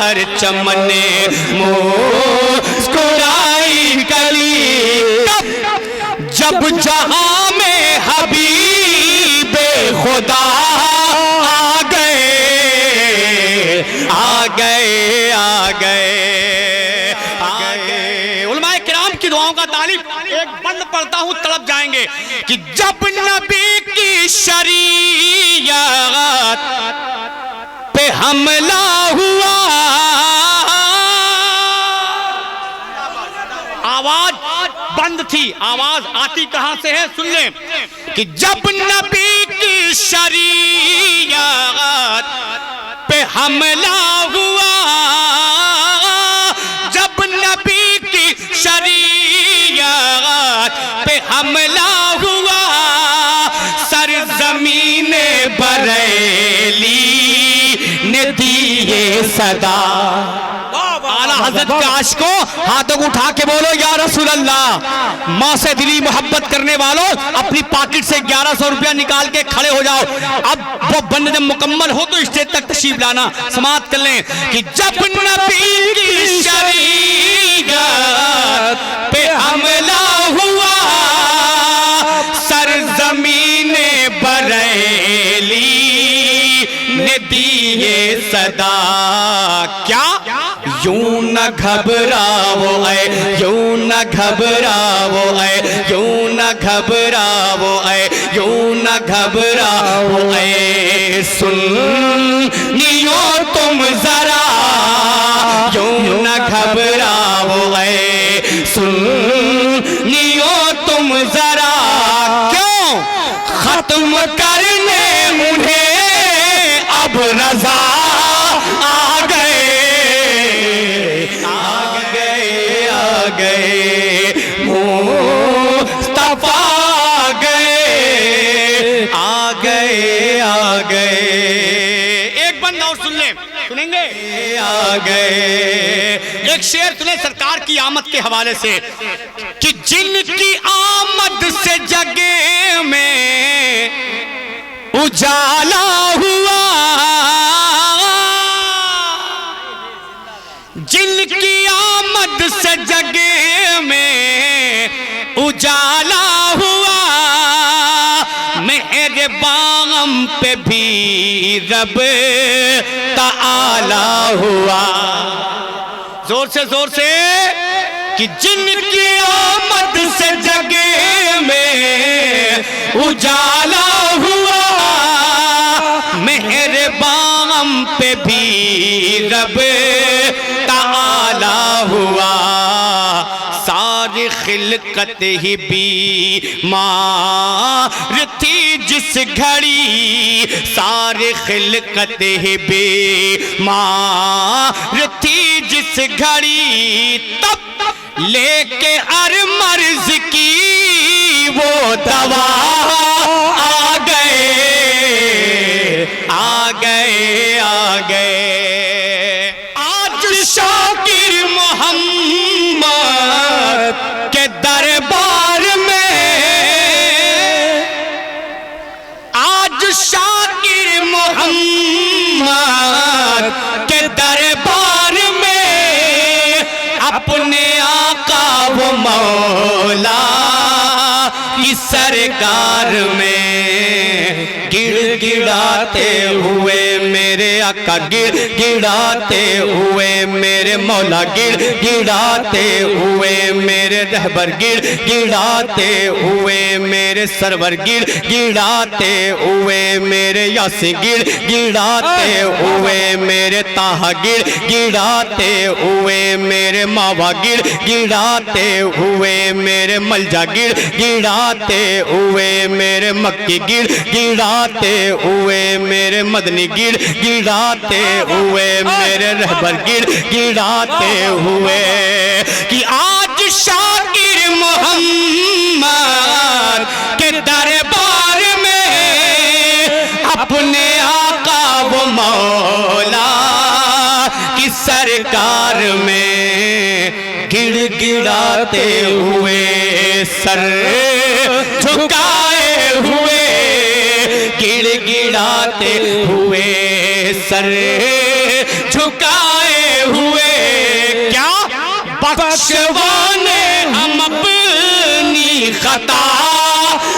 हर चमन मुस्कुराई कली, जब जहां में हबीबे खुदा आ गए, आ गए, आ गए, आ गए। उलमाए किराम की दुआओं का तालिब एक बंद पढ़ता हूं, तड़प जाएंगे कि जब नबी की शरीयत पे हमला हुआ, आवाज बंद थी, आवाज आती कहां से है सुन लें कि जब नबी की शरीयत पे हमला हुआ, जब नबी की शरीयत पे हमला हुआ, सरजमीने बरेली ने दिए सदा। आला हज़रत के आशिकों हाथों को उठा के बोलो या रसूल अल्लाह। माँ से दिली मोहब्बत करने वालों अपनी पॉकेट से 1100 रुपया निकाल के खड़े हो जाओ। अब वो बंद जब मुकम्मल हो तो स्टेज तक तशरीफ लाना, समाअत कर लें कि जब नबी की शरीयत पे हमला हुआ, सरजमीने बरेली ने दिए सदा। क्या यूं न घबराओ ऐ, यूं न घबराओ ऐ, यूं न घबराओ ऐ, यूं न घबराओ ऐ, सुन्नियो तुम जरा, यूं न घबराओ ऐ, सुन्नियो तुम जरा। क्यों खत्म करने उन्हें अब रजा आ गए, आ गए, आ गए, मुस्तफा गए, आ गए, आ गए। एक बंद और सुन ले, सुनेंगे? आ गए। एक शेर सुने सरकार की आमद के हवाले से कि जिनकी आमद से जगे में उजाला हुआ, जिनकी आमद से जगे में उजाला हुआ, मेरे बागम पे भी रब ताला हुआ। जोर से कि जिनकी आमद से जगे में उजाला हुआ, मेरे बागम पे भी रब ताला हुआ। सारी खिलकत ही बीमार थी जिस घड़ी, सारी खिलकत ही बीमार थी जिस घड़ी, तब लेके हर मर्ज की वो दवा आ गए, आ गए, आ गए। आज शाकिर मोहम्मद के दरबार में, आज शाकिर मोहम्मद के दरबार में, अपने आका वो मौला की सरकार में गिड़गिड़ाते हुए मेरे आका, गिड़गिड़ाते हुए मेरे मौला, गिड़गिड़ाते हुए मेरे रहबर, गिड़गिड़ाते हुए मेरे सरवर, गिड़गिड़ाते हुए मेरे यासीन, गिड़गिड़ाते हुए मेरे ताहा, गिड़गिड़ाते हुए मेरे मावा, गिड़गिड़ाते हुए मेरे मलजा, गिड़गिड़ाते हुए मेरे मक्की, गिड़गिड़ाते हुए मेरे मदनी, गिड़गिड़ाते हुए मेरे रहबर, गिड़गिड़ाते हुए कि आज शाकिर मोहम्मद के दरबार में, अपने आका वो मौला की सरकार में गिड़गिड़ाते हुए, सर झुकाए हुए, गिड़गिड़ाते हुए, सर झुकाए हुए क्या बख्शवाने हम अपनी खता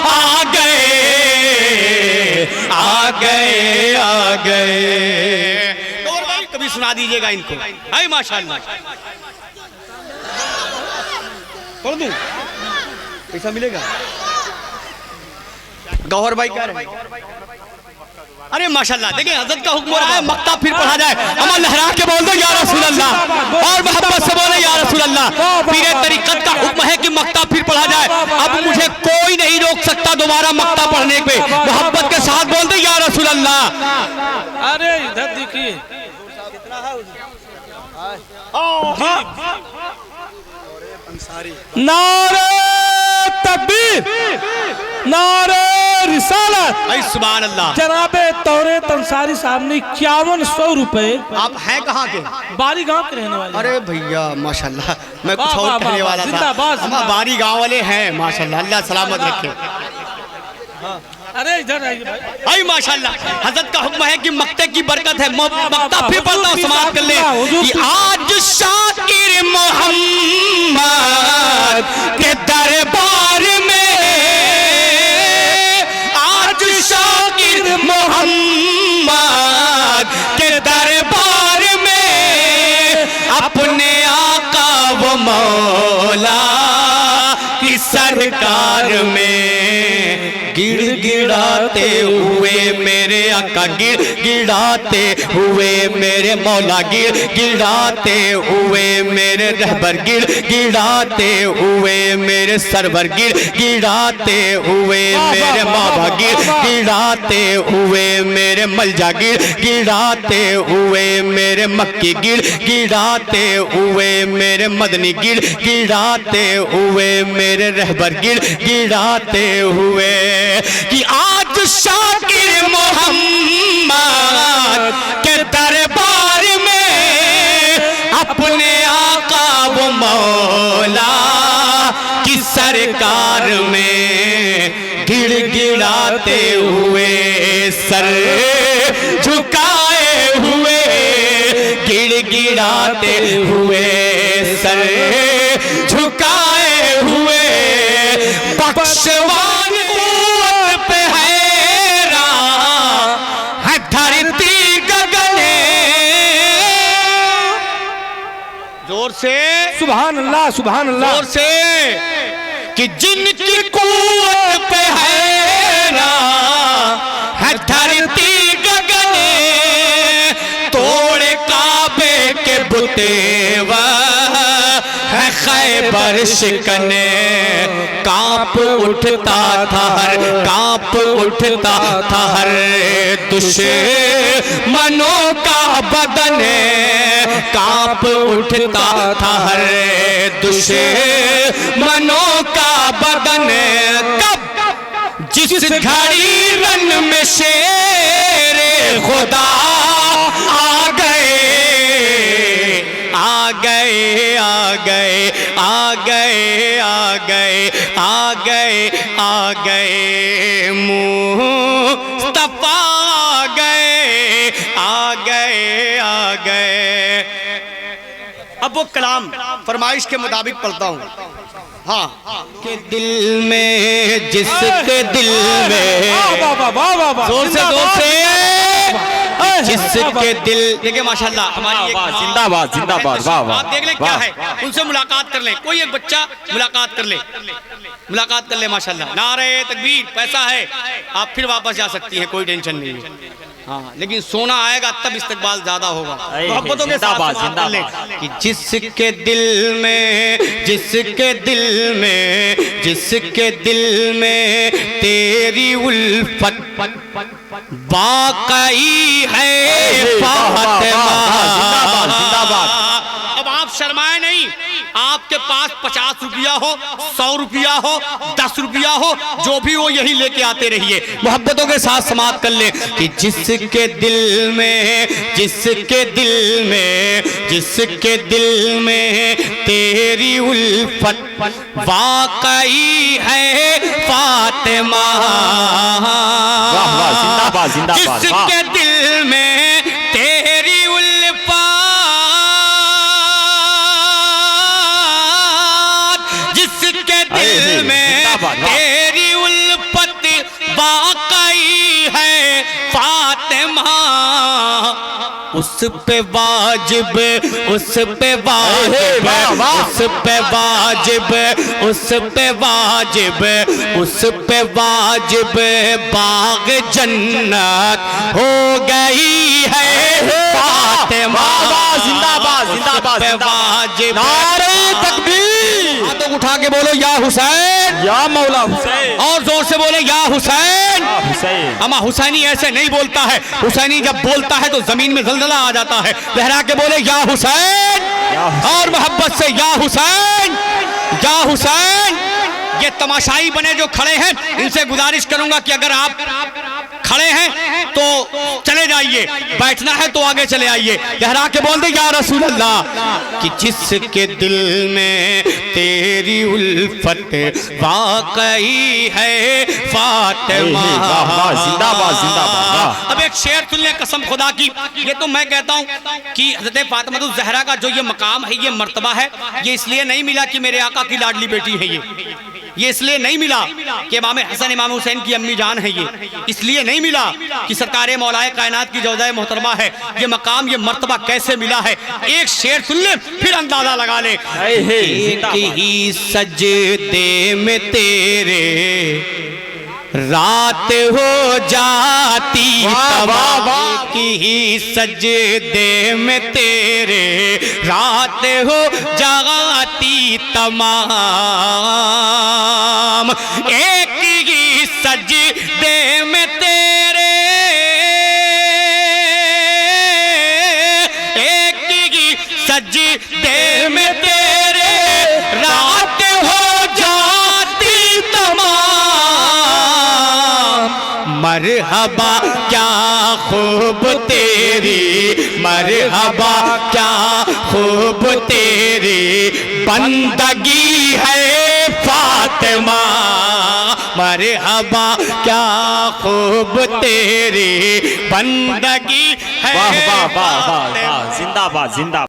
आ गए आ गए आ गए। और भाई कभी सुना दीजिएगा इनको। हाय माशाअल्लाह। बोल दूं पैसा मिलेगा? गौहर भाई क्या रहे? अरे माशाल्लाह देखिए हजरत का हुक्म हो रहा है मक्ता फिर पढ़ा जाए। अमर लहरा के बोल दो या रसूल अल्लाह, और मोहब्बत से बोले या रसूल अल्लाह। पीरे तरीकत का हुक्म है कि मक्ता फिर पढ़ा जाए। अब मुझे कोई नहीं रोक सकता दोबारा मक्ता पढ़ने पे। मोहब्बत के साथ बोल दो या रसूल अल्लाह। अरे इधर देखिए नारे तकबीर, नारे रिसालत। सुभान अल्लाह। जनाबे तौरेत अंसारी साहब ने 5100 रुपए। आप हैं कहाँ के? बारी गांव के रहने वाले। अरे भैया माशाल्लाह, मैं कुछ और कहने वाला था। जिंदाबाद, हम बारी गांव वाले हैं माशाल्लाह, अल्लाह सलामत रखे। अरे इधर आइए भाई। आई माशाल्लाह हजरत का हुक्म है कि मक्ते की बरकत है। मक्ता फिर पढ़ता हूं, समाप्त कर ले कि आज शाकिर मोहम्मद के दरबार में, आज शाकिर मोहम्मद के दरबार में अपने आका वो मौला की सरकार में गिड़गिड़ाते हुए मेरे आका, गिड़गिड़ाते हुए मेरे मौला, गिड़गिड़ाते हुए मेरे रहबर, गिड़गिड़ाते हुए मेरे सरवर, गिड़गिड़ाते हुए मेरे बाबा, गिड़गिड़ाते हुए मेरे मलजा, गिड़गिड़ाते हुए मेरे मक्की, गिड़गिड़ाते हुए मेरे मदनी, गिड़गिड़ाते हुए मेरे रहबर, गिड़गिड़ाते हुए कि आज शाकिर मोहम्मद के दरबार में अपने आका वो मौला की सरकार में गिड़गिड़ाते हुए सर झुकाए हुए, गिड़गिड़ाते हुए सर झुकाए हुए बख्शवान से सुभान अल्लाह, सुभान अल्लाह। जोर से कि जिनकी कुव्वत पे है धरती गगने, तोड़े काबे के बुते है खैबर शिकने, कांप उठता था हर, कांप उठता था हर दुश्मनों का बदन, कांप उठता था हर दुश्मनों का बदन। कब जिस घड़ी रन में शेरे खुदा आ गए आ गए आ गए आ गए आ गए आ गए आ गए मुस्तफा आ गए आ गए आ गए। अब वो कलाम फरमाइश के मुताबिक पढ़ता हूँ। हाँ के दिल में, जिसके दिल में, जोर से जोर से, जिसके दिल, देखिए माशाल्लाह हमारी जिंदाबाद जिंदाबाद, वाह वाह। आप देख लें क्या है, उनसे मुलाकात कर लें, कोई एक बच्चा मुलाकात कर ले, मुलाकात कर ले माशाल्लाह। नारे तकबीर, पैसा है, आप फिर वापस जा सकती हैं, कोई टेंशन नहीं है। हाँ लेकिन सोना आएगा तब इस्तकबाल ज्यादा होगा। मोहब्बतों के साथ कि जिसके दिल में, जिसके दिल में, जिसके दिल में तेरी उल्फत वाकई है फातिमा। अब आप शर्माए नहीं, आपके पास 50 रुपया हो, 100 रुपया हो, 10 रुपया हो, जो भी हो यही लेके आते रहिए। मोहब्बतों के साथ समाप्त कर ले कि जिसके दिल में, जिसके दिल में, जिसके दिल में तेरी उल्फत वाकई है फातिमा। जिसके दिल में तेरी उल्फत फातिमा उस पे वाजिब, उस पे वाजिब, उस पे वाजिब, उस पे वाजिब, उस पे वाजिब बाग जन्नत हो गई है फातिमा। जिंदाबाद जिंदाबाद वाजिब। नारे तकबीर। हाथों को उठा के बोलो या हुसैन, या मौला हुसैन, और जोर से बोले या हुसैन। हुसैन। अमा हुसैनी ऐसे नहीं बोलता है, हुसैनी जब बोलता है तो जमीन में जलजला आ जाता है। लहरा के बोले या हुसैन, और मोहब्बत से या हुसैन, या हुसैन। ये तमाशाई बने जो खड़े हैं, इनसे गुजारिश करूंगा कि अगर आप खड़े हैं तो चले जाइए, बैठना है तो आगे चले आइए। लहरा के बोल दे या रसूल अल्लाह, कि जिसके दिल में तेरी उल्फत वाकई है फातिमा। जिंदाबाद जिंदाबाद। अब एक शेर सुन ले कसम खुदा की। ये तो मैं कहता हूँ कि हज़रत फातिमा ज़हरा का जो ये मकाम है, ये मर्तबा है, ये इसलिए नहीं मिला कि मेरे आका की लाडली बेटी है ये इसलिए नहीं मिला कि इमाम हसन इमाम हुसैन की अम्मी जान है, ये इसलिए नहीं मिला कि सरकारे मौलाए कायनात की जौजाए मोहतरमा है। ये मकाम, ये मर्तबा कैसे मिला है? एक शेर सुन ले फिर अंदाजा लगा ले। एक ही सजदे में तेरे रात हो जाती तमाम, की ही सजदे में तेरे रात हो जाती तमाम। एक ही सजदे में तेरे, एक ही सजदे में तेरे रात हो जाती तमाम। मरहबा क्या खूब तेरी, मरहबा क्या खूब तेरी बंदगी है फातिमा। मरहबा क्या खूब तेरी बंदगी है। वाह वाह वाह वाह, जिंदाबाद जिंदाबाद।